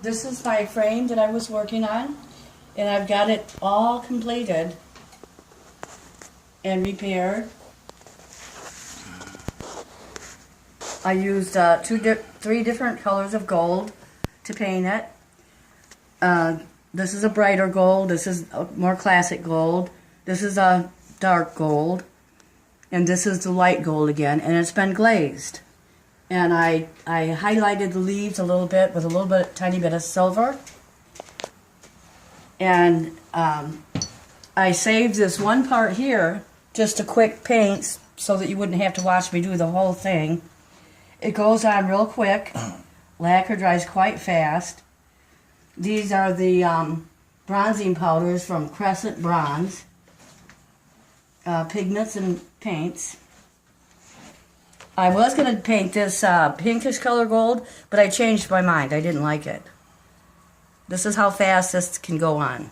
This is my frame that I was working on, and I've got it all completed and repaired. I used three different colors of gold to paint it. This is a brighter gold, this is a more classic gold, this is a dark gold, and this is the light gold again, and it's been glazed. And I highlighted the leaves a little bit with a little bit, tiny bit of silver. And I saved this one part here, just a quick paint, so that you wouldn't have to watch me do the whole thing. It goes on real quick. Lacquer dries quite fast. These are the bronzing powders from Crescent Bronze. Pigments and paints. I was going to paint this pinkish color gold, but I changed my mind. I didn't like it. This is how fast this can go on.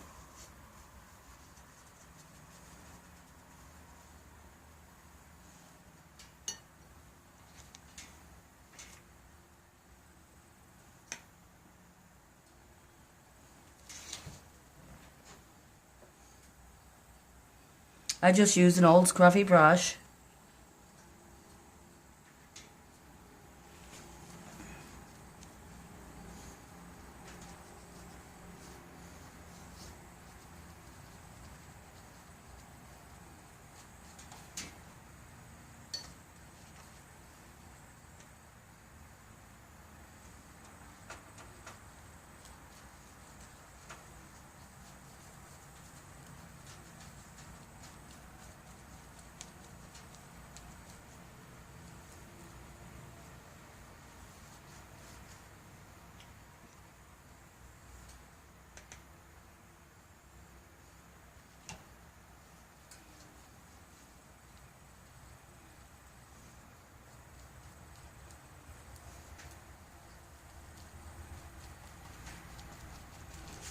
I just used an old scruffy brush.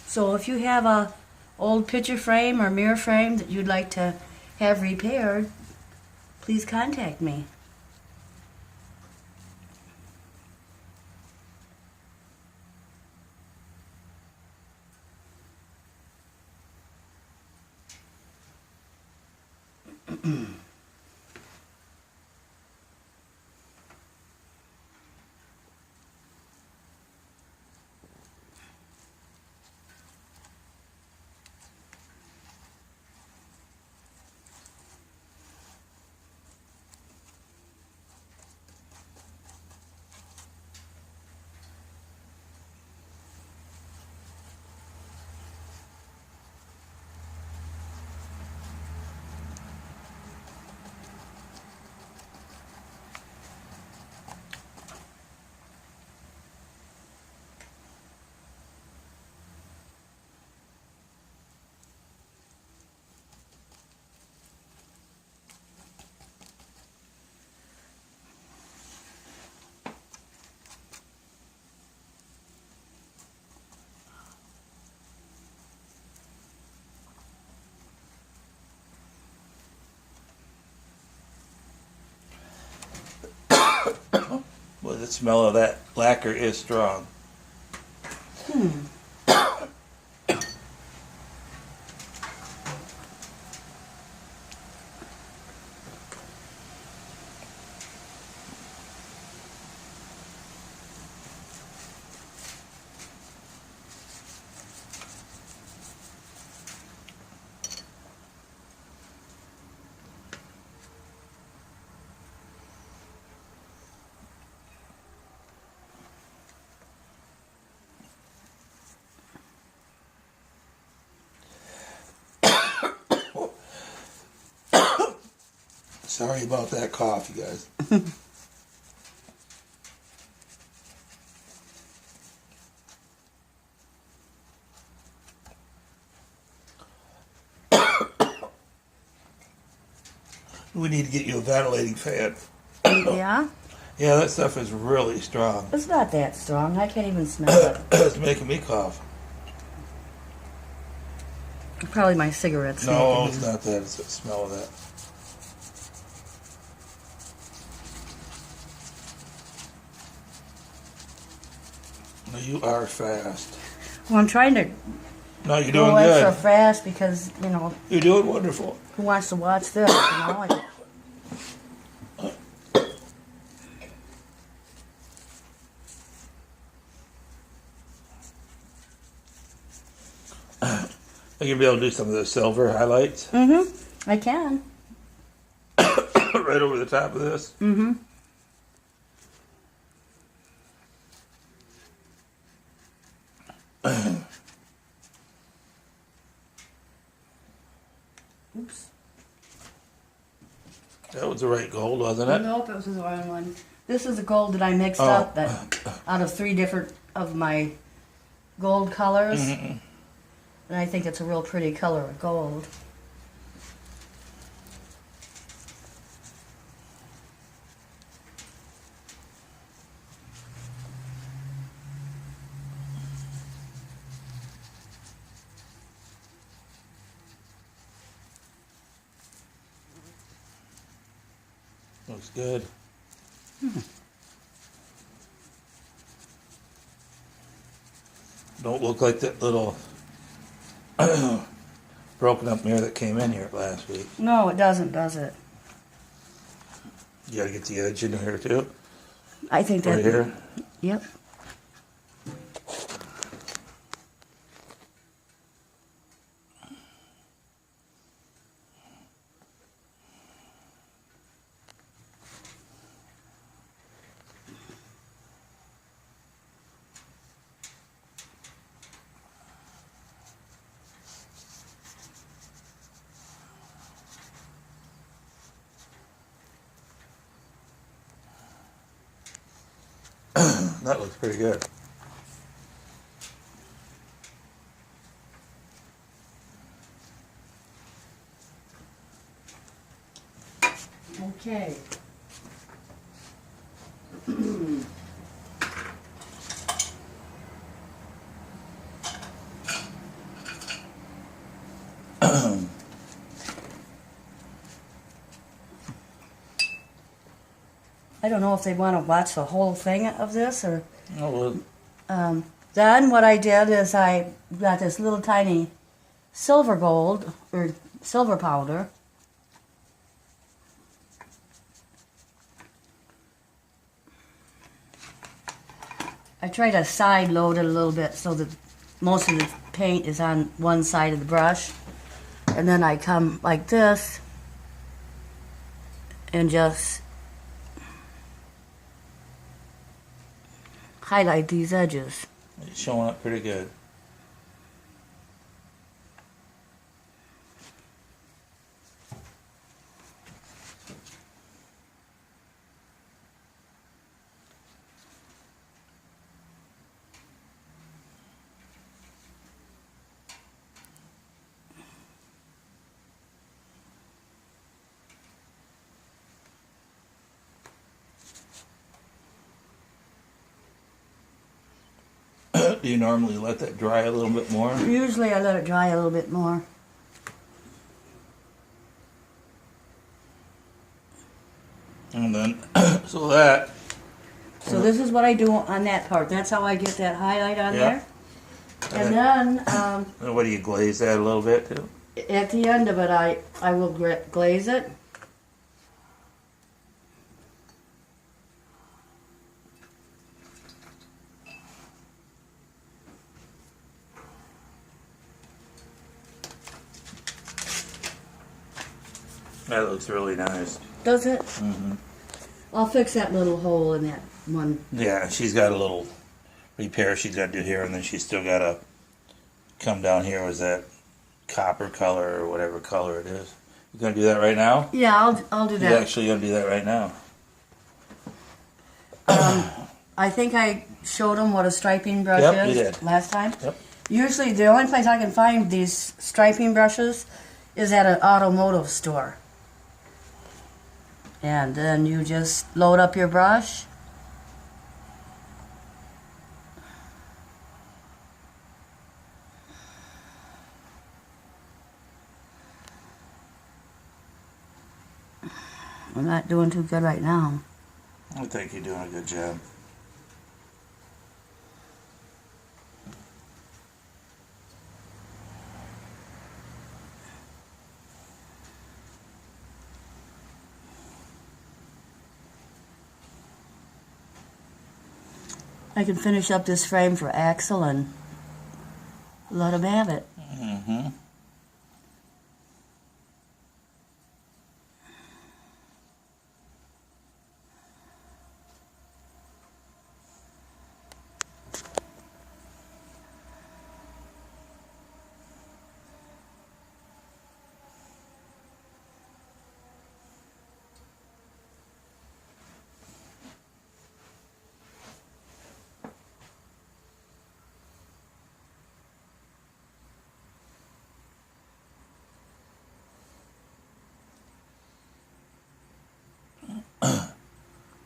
So if you have a old picture frame or mirror frame that you'd like to have repaired, please contact me. Well, the smell of that lacquer is strong. Sorry about that cough, you guys. We need to get you a ventilating fan. Yeah? Yeah, that stuff is really strong. It's not that strong. I can't even smell it. It's making me cough. Probably my cigarettes. No, it's not that. It's the smell of that. You are fast. Well, I'm trying to No, you're doing go extra good. fast because, you know, You're doing wonderful. who wants to watch this, you know? Are you gonna be able to do some of the silver highlights I can. right over the top of this? Oops. That was the right gold, wasn't it? Nope, it was the wrong one. This is the gold that I mixed Oh. up that out of 3 different of my gold colors. And I think it's a real pretty color of gold. Looks good. Don't look like that little broken up mirror that came in here last week. No, it doesn't, does it? You gotta get the edge in here too. I think that. Right here. Yep. That looks pretty good. Okay. I don't know if they want to watch the whole thing of this or. Oh, well, Then what I did is I got this little tiny silver gold or silver powder. I try to side load it a little bit so that most of the paint is on one side of the brush. And then I come like this and just highlight these edges. it's showing up pretty good. Do you normally let that dry a little bit more? Usually I let it dry a little bit more. And then, so that, So this is what I do on that part. That's how I get that highlight on Yeah. there. And then what do you glaze that a little bit too? at the end of it, I will glaze it. That looks really nice. Does it? Mm-hmm. I'll fix that little hole in that one. Yeah, she's got a little repair she's got to do here, and then she's still got to come down here with that copper color or whatever color it is. You gonna do that right now? Yeah, I'll do You're that. actually gonna do that right now. I think I showed them what a striping brush Yep, is you did. last time. Yep. Usually the only place I can find these striping brushes is at an automotive store. And then you just load up your brush. I'm not doing too good right now. I think you're doing a good job. I can finish up this frame for Axel and let him have it. Mm-hmm.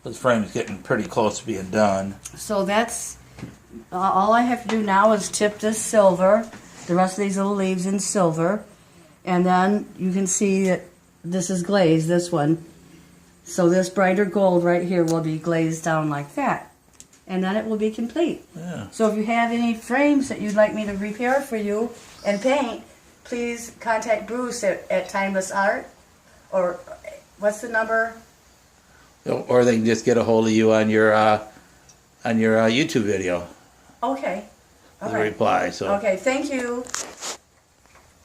This frame's getting pretty close to being done. So that's all I have to do now is tip this silver, the rest of these little leaves in silver, and then you can see that this is glazed, this one. So this brighter gold right here will be glazed down like that, and then it will be complete. Yeah. So if you have any frames that you'd like me to repair for you and paint, please contact Bruce at Timeless Art, or what's the number? Or they can just get a hold of you on your YouTube video. Okay. All The right. reply. So. Okay, thank you.